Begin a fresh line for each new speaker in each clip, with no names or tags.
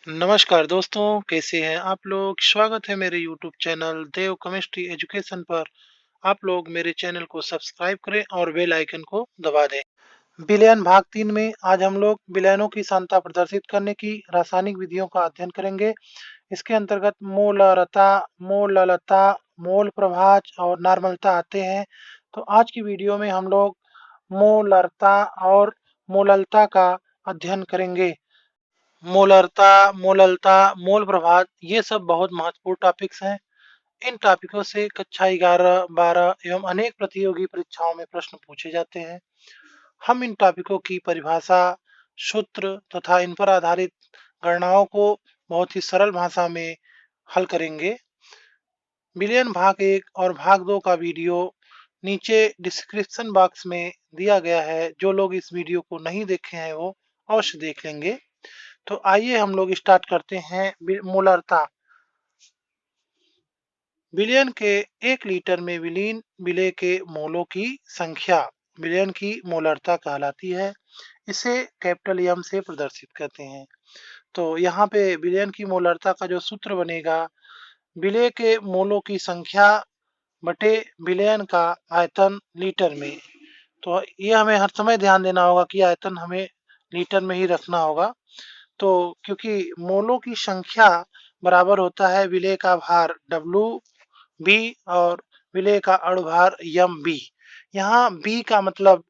नमस्कार दोस्तों, कैसे हैं आप लोग? स्वागत है मेरे यूट्यूब चैनल देव केमिस्ट्री एजुकेशन पर। आप लोग मेरे चैनल को सब्सक्राइब करें और बेल आइकन को दबा दें। विलयन भाग 3 में आज हम लोग विलयनों की सांद्रता प्रदर्शित करने की रासायनिक विधियों का अध्ययन करेंगे। इसके अंतर्गत मोलरता, मोललता, मोल प्रभाज और नॉर्मलता आते हैं। तो आज की वीडियो में हम लोग मोलरता और मोललता का अध्ययन करेंगे। मोलरता, मोललता, मोल प्रभाव ये सब बहुत महत्वपूर्ण टॉपिक्स हैं। इन टॉपिकों से कक्षा 11, 12 एवं अनेक प्रतियोगी परीक्षाओं में प्रश्न पूछे जाते हैं। हम इन टॉपिकों की परिभाषा, सूत्र तथा इन पर आधारित गणनाओं को बहुत ही सरल भाषा में हल करेंगे। विलयन भाग 1 और भाग 2 का वीडियो नीचे डिस्क्रिप्शन बॉक्स में दिया गया है। जो लोग इस वीडियो को नहीं देखे हैं वो अवश्य देख लेंगे। तो आइए हम लोग स्टार्ट करते हैं। मोलरता। विलयन के 1 लीटर में विलीन विलेय के मोलों की संख्या विलयन की मोलरता कहलाती है। इसे कैपिटल एम से प्रदर्शित करते हैं। तो यहाँ पे विलयन की मोलरता का जो सूत्र बनेगा, विलेय के मोलों की संख्या बटे विलयन का आयतन लीटर में। तो ये हमें हर समय ध्यान देना होगा कि आयतन हमें लीटर में ही रखना होगा। तो क्योंकि मोलों की संख्या बराबर होता है विलेय का भार डब्ल्यू बी और विलेय का अणुभार यम बी। यहाँ बी का मतलब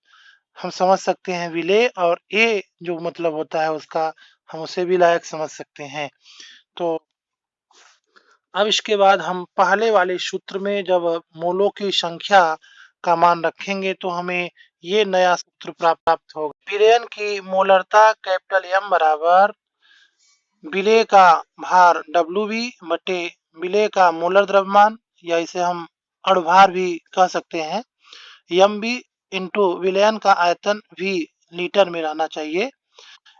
हम समझ सकते हैं विलेय, और ए जो मतलब होता है उसका हम उसे भी लायक समझ सकते हैं। तो अब इसके बाद हम पहले वाले सूत्र में जब मोलों की संख्या का मान रखेंगे तो हमें ये नया सूत्र प्राप्त होगा। विलयन की मोलरता कैपिटल एम बराबर विलेय का भार डब्ल्यू बी बटे विलेय का मोलर द्रव्यमान, या इसे हम अणुभार भी कह सकते हैं, यम बी इंटू विलयन का आयतन भी लीटर में रहना चाहिए।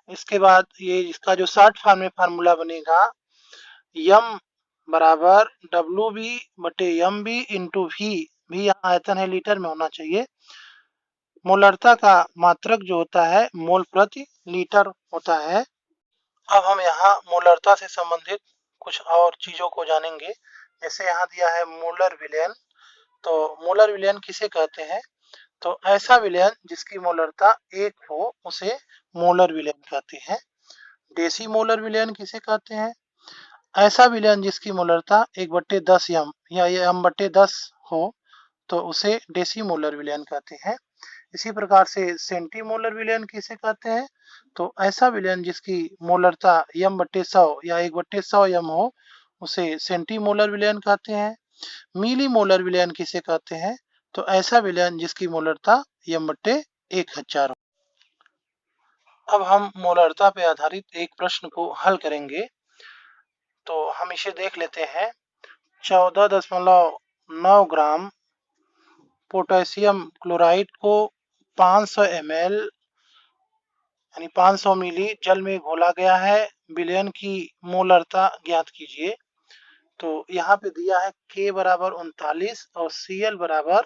इसके बाद ये इसका जो शॉर्ट फॉर्म में फार्मूला बनेगा, यम बराबर डब्ल्यू बी बटे यम बी इंटू भी यहाँ आयतन है, लीटर में होना चाहिए। मोलरता का मात्रक जो होता है मोल प्रति लीटर होता है। अब हम यहाँ मोलरता से संबंधित कुछ और चीजों को जानेंगे। जैसे यहाँ दिया है मोलर विलयन। तो मोलर विलयन किसे कहते हैं? तो ऐसा विलयन जिसकी मोलरता 1 हो उसे मोलर विलयन कहते हैं। देसी मोलर विलयन किसे कहते हैं? ऐसा विलयन जिसकी मोलरता 1/10 यम या यम/10 हो तो उसे डेसी मोलर विलयन कहते हैं। इसी प्रकार से सेंटीमोलर विलयन किसे कहते हैं? तो ऐसा विलयन जिसकी मोलरता यम/100 या 1/100 यम हो उसे सेंटीमोलर विलयन कहते हैं। मिली मोलर विलयन किसे कहते हैं? तो ऐसा विलयन जिसकी मोलरता यम/1000 हो। अब हम मोलरता पे आधारित एक प्रश्न को हल करेंगे। तो हम इसे देख लेते हैं। 14.9 ग्राम पोटेशियम क्लोराइड को 500 ml यानी 500 मिली जल में घोला गया है। विलयन की मोलरता ज्ञात कीजिए। तो यहाँ पे दिया है K बराबर 39 और Cl बराबर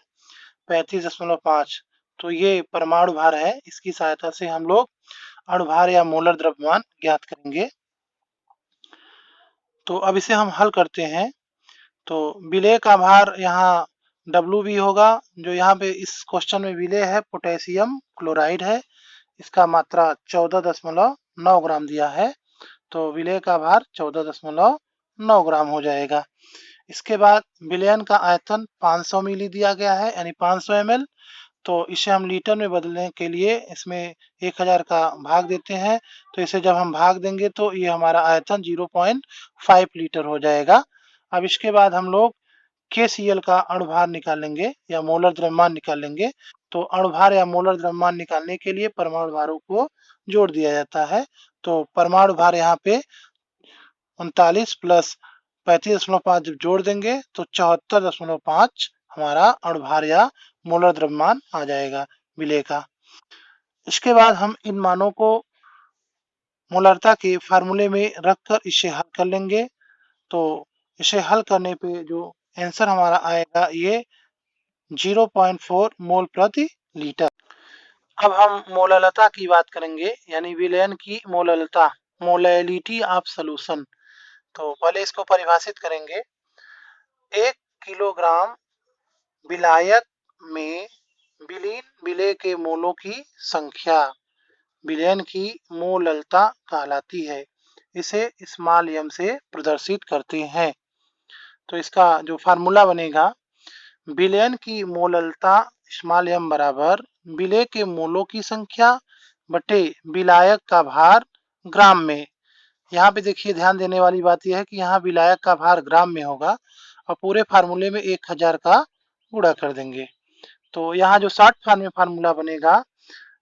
35.5। तो ये परमाणु भार है। इसकी सहायता से हम लोग अणुभार या मोलर द्रव्यमान ज्ञात करेंगे। तो अब इसे हम हल करते हैं। तो विलेय का भार यहाँ डब्ल्यू बी होगा, जो यहाँ पे इस क्वेश्चन में विलेय है पोटेशियम क्लोराइड है। इसका मात्रा 14.9 ग्राम दिया है। तो विलेय का भार 14.9 ग्राम हो जाएगा। इसके बाद विलयन का आयतन 500 मिली दिया गया है, यानी 500 ml। तो इसे हम लीटर में बदलने के लिए इसमें 1000 का भाग देते हैं। तो इसे जब हम भाग देंगे तो ये हमारा आयतन 0.5 लीटर हो जाएगा। अब इसके बाद हम लोग KCl का अणुभार निकालेंगे या मोलर द्रव्यमान निकालेंगे। तो अणुभार या मोलर द्रव्यमान निकालने के लिए परमाणु भारों को जोड़ दिया जाता है। तो परमाणु भार यहाँ पे 39 प्लस 35.5 जब जोड़ देंगे तो 74.5 हमारा अणुभार या मोलर द्रव्यमान आ जाएगा विलेय का। इसके बाद हम इन मानों को मोलरता के फार्मूले में रखकर इसे हल कर लेंगे। तो इसे हल करने पे जो आंसर हमारा आएगा ये 0.4 मोल प्रति लीटर। अब हम मोललता की बात करेंगे, यानी विलयन की मोललता। Molality of solution. तो पहले इसको परिभाषित करेंगे। 1 किलोग्राम विलायक में विलीन विलेय के मोलों की संख्या विलयन की मोललता कहलाती है। इसे स्मॉल m से प्रदर्शित करते हैं। तो इसका जो फार्मूला बनेगा, विलयन की मोललता स्मॉल m बराबर विलेय के मोलों की संख्या बटे विलायक का भार ग्राम में। यहाँ पे देखिए ध्यान देने वाली बात यह है कि यहाँ विलायक का भार ग्राम में होगा और पूरे फार्मूले में 1000 का गुणा कर देंगे। तो यहाँ जो शॉर्ट फॉर्म में फार्मूला बनेगा,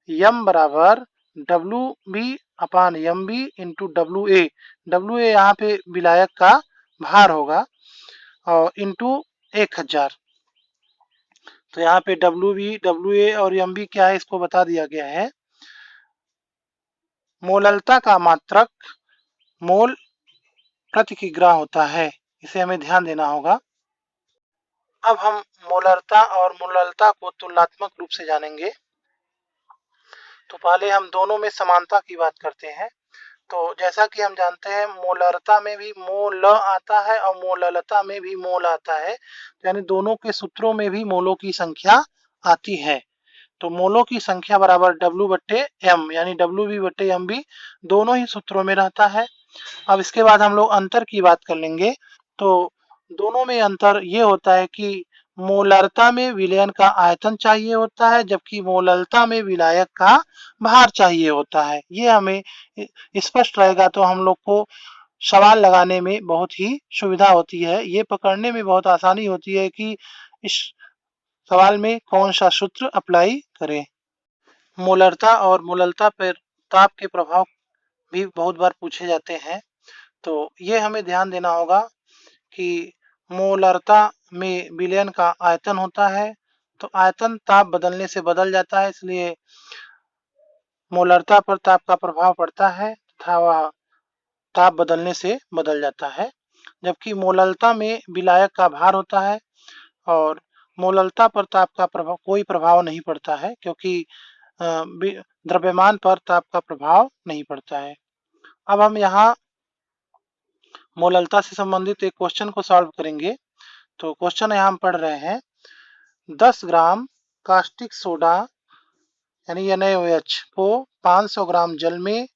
m बराबर WB/MB इंटू WA। WA यहाँ पे विलायक का भार होगा और इंटू 1000। तो यहाँ पे WB, WA और MB क्या है इसको बता दिया गया है। मोललता का मात्रक मोल प्रति किग्रा होता है, इसे हमें ध्यान देना होगा। अब हम मोलरता और मोललता को तुलनात्मक रूप से जानेंगे। तो पहले हम दोनों में समानता की बात करते हैं। तो जैसा कि हम जानते हैं, मोलरता में भी मोल आता है और मोललता में भी मोल आता है, यानी दोनों के सूत्रों में भी मोलों की संख्या आती है। तो मोलों की संख्या बराबर W/M, यानी WB/MB दोनों ही सूत्रों में रहता है। अब इसके बाद हम लोग अंतर की बात कर लेंगे। तो दोनों में अंतर ये होता है कि मोलरता में विलयन का आयतन चाहिए होता है, जबकि मोललता में विलायक का भार चाहिए होता है। ये हमें स्पष्ट रहेगा तो हम लोग को सवाल लगाने में बहुत ही सुविधा होती है। ये पकड़ने में बहुत आसानी होती है कि इस सवाल में कौन सा सूत्र अप्लाई करें। मोलरता और मोललता पर ताप के प्रभाव भी बहुत बार पूछे जाते हैं। तो ये हमें ध्यान देना होगा कि मोलरता में विलयन का आयतन होता है, तो आयतन ताप बदलने से बदल जाता है, इसलिए मोलरता पर ताप का प्रभाव पड़ता है तथा वह ताप बदलने से बदल जाता है। जबकि मोललता में विलायक का भार होता है और मोललता पर ताप का प्रभाव कोई प्रभाव नहीं पड़ता है, क्योंकि द्रव्यमान पर ताप का प्रभाव नहीं पड़ता है। अब हम यहाँ मोललता से संबंधित एक क्वेश्चन को सॉल्व करेंगे। तो क्वेश्चन यहाँ हम पढ़ रहे हैं, 10 ग्राम कास्टिक सोडा यानी NaOH को 500 ग्राम जल में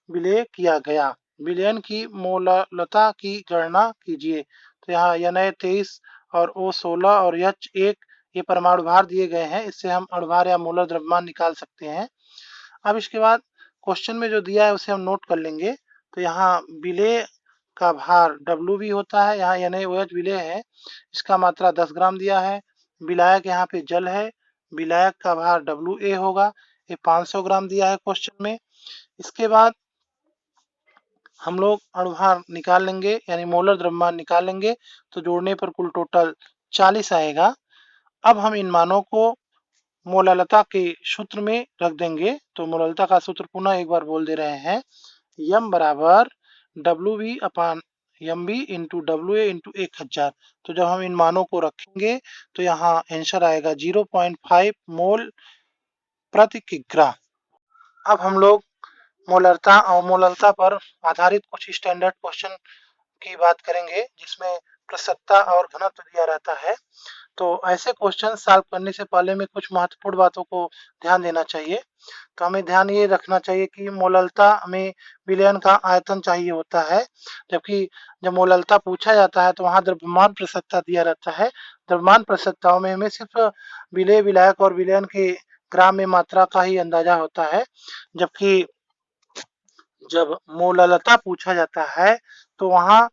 विलय किया गया, विलयन की मोललता की गणना कीजिए। तो यहाँ Na23 और O16 और H1 ये परमाणु भार दिए गए हैं, इससे हम अणुभार या मोलर द्रव्यमान निकाल सकते हैं। अब इसके बाद क्वेश्चन में जो दिया है उसे हम नोट कर लेंगे। तो यहाँ विलय का भार WB होता है, यहाँ NaOH विलय है, इसका मात्रा 10 ग्राम दिया है। विलायक यहाँ पे जल है, विलायक का भार WA होगा, ये 500 ग्राम दिया है क्वेश्चन में। इसके बाद हम लोग अणुभार निकाल लेंगे, यानी मोलर द्रव्यमान निकाल लेंगे, तो जोड़ने पर कुल टोटल 40 आएगा। अब हम इन मानों को मोललता के सूत्र में रख देंगे। तो मोललता का सूत्र पुनः एक बार बोल दे रहे हैं, m बराबर WB/MB इंटू WA इंटू 1000। तो जब हम इन मानों को रखेंगे तो यहाँ आंसर आएगा 0.5 मोल प्रति किग्रा। अब हम लोग मोलरता और मोललता पर आधारित कुछ स्टैंडर्ड क्वेश्चन की बात करेंगे, जिसमें प्रसक्ता और घनत्व दिया रहता है। तो ऐसे क्वेश्चन सॉल्व करने से पहले में कुछ महत्वपूर्ण बातों को ध्यान देना चाहिए। तो हमें ध्यान ये रखना चाहिए कि मोललता में विलयन का आयतन चाहिए होता है, जबकि जब मोललता पूछा जाता है तो वहाँ द्रव्यमान प्रसक्ता दिया रहता है। द्रव्यमान प्रसक्ताओं में हमें सिर्फ विलेय, विलायक और विलयन के ग्राम में मात्रा का ही अंदाजा होता है, जबकि जब मोललता पूछा जाता है तो वहाँ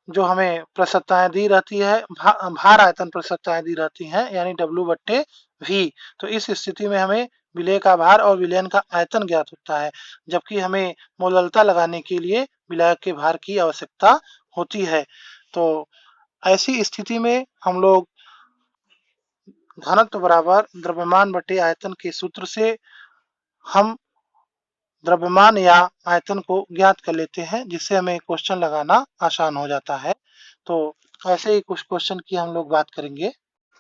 जो हमें प्रसक्ताएं दी रहती है, भार आयतन प्रसक्ताएं दी रहती हैं, यानी W/V। तो इस स्थिति में हमें विलेय का भार और विलयन का आयतन ज्ञात होता है, जबकि हमें मोललता लगाने के लिए विलायक के भार की आवश्यकता होती है। तो ऐसी स्थिति में हम लोग घनत्व बराबर द्रव्यमान बटे आयतन के सूत्र से हम द्रव्यमान या आयतन को ज्ञात कर लेते हैं, जिससे हमें क्वेश्चन लगाना आसान हो जाता है। तो ऐसे ही कुछ क्वेश्चन की हम लोग बात करेंगे।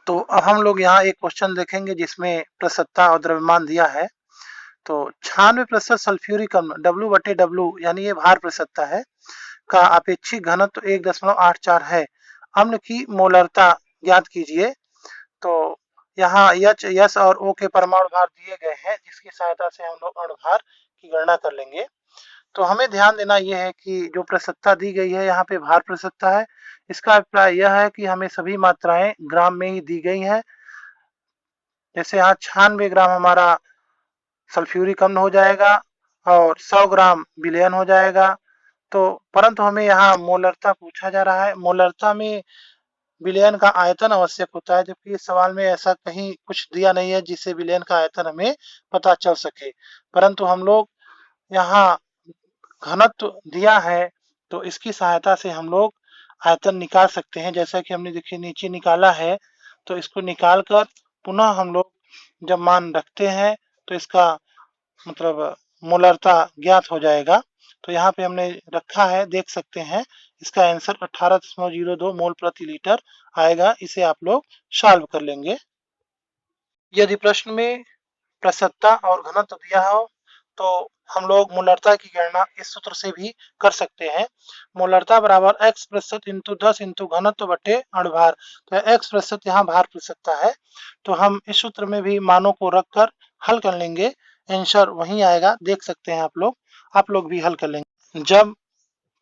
तो अब हम लोग यहाँ एक क्वेश्चन देखेंगे जिसमें प्रसक्ता और द्रव्यमान दिया है। तो 96% सल्फ्यूरिक अम्ल W/W यानी ये भार प्रतिशतता है का अपेक्षित घनत्व 1.84 है। अम्ल की मोलरता ज्ञात कीजिए। तो यहाँ एच एस और ओ के परमाणु भार दिए गए हैं, जिसकी सहायता से हम लोग अणुभार की गणना कर लेंगे। तो हमें ध्यान देना यह है कि जो प्रतिशतता दी गई है यहाँ पे भार प्रतिशतता है। इसका अभिप्राय यह है कि हमें सभी मात्राएं ग्राम में ही दी गई हैं। जैसे यहाँ 96 ग्राम हमारा सल्फ्यूरिक अम्ल हो जाएगा और 100 ग्राम विलयन हो जाएगा। तो परंतु हमें यहाँ मोलरता पूछा जा रहा है। मोलरता में विलयन का आयतन आवश्यक होता है, जबकि इस सवाल में ऐसा कहीं कुछ दिया नहीं है जिससे विलयन का आयतन हमें पता चल सके। परंतु हम लोग यहाँ घनत्व दिया है, तो इसकी सहायता से हम लोग आयतन निकाल सकते हैं। जैसा कि हमने देखिए नीचे निकाला है, तो इसको निकाल कर पुनः हम लोग जब मान रखते हैं तो इसका मतलब मोलरता ज्ञात हो जाएगा। तो यहाँ पे हमने रखा है, देख सकते हैं इसका आंसर 18.02 मोल प्रति लीटर आएगा। इसे आप लोग सॉल्व कर लेंगे। यदि प्रश्न में प्रतिशतता और घनत्व दिया हो तो हम लोग मोलरता की गणना इस सूत्र से भी कर सकते हैं। मोलरता बराबर x प्रतिशत इंटू 10 इंटू घनत्व बटे अणुभार। तो x प्रतिशत यहाँ भार प्रतिशतता है, तो हम इस सूत्र में भी मानों को रखकर हल कर लेंगे। आंसर वही आएगा, देख सकते हैं आप लोग भी हल कर लेंगे। जब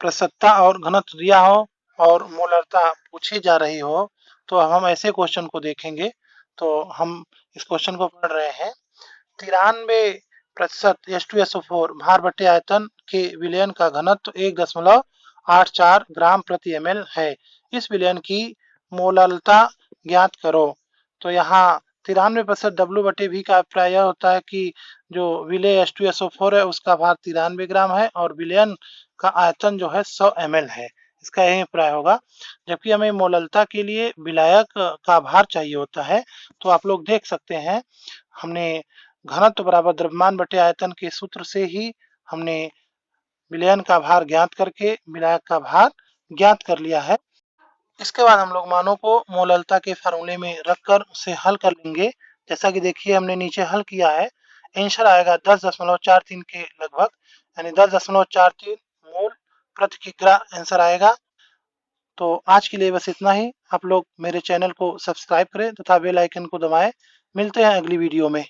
प्रतिशतता और घनत्व दिया हो और मोलरता पूछी जा रही हो तो हम ऐसे क्वेश्चन को देखेंगे। तो हम इस क्वेश्चन को पढ़ रहे हैं। 93% H2SO4 भार बटे आयतन के विलयन का घनत्व 1.84 ग्राम प्रति ml है। इस विलयन की मोलरता ज्ञात करो। तो यहाँ 93% W/V का अभिप्राय यह होता है कि जो विलेय H2SO4 है उसका भार 93 ग्राम है और विलयन का आयतन जो है 100 ml है। इसका यही अभिप्राय होगा। जबकि हमें मोलरता के लिए विलायक का भार चाहिए होता है। तो आप लोग देख सकते हैं, हमने घनत्व बराबर द्रव्यमान बटे आयतन के सूत्र से ही हमने विलयन का भार ज्ञात करके विलायक का भार ज्ञात कर लिया है। इसके बाद हम लोग मानों को मोलरता के फार्मूले में रखकर उसे हल कर लेंगे। जैसा कि देखिए हमने नीचे हल किया है। आंसर आएगा 10.43 के लगभग, यानी 10.43 मोल प्रति किग्रा आंसर आएगा। तो आज के लिए बस इतना ही। आप लोग मेरे चैनल को सब्सक्राइब करें तथा बेल आइकन को दबाएं। मिलते हैं अगली वीडियो में।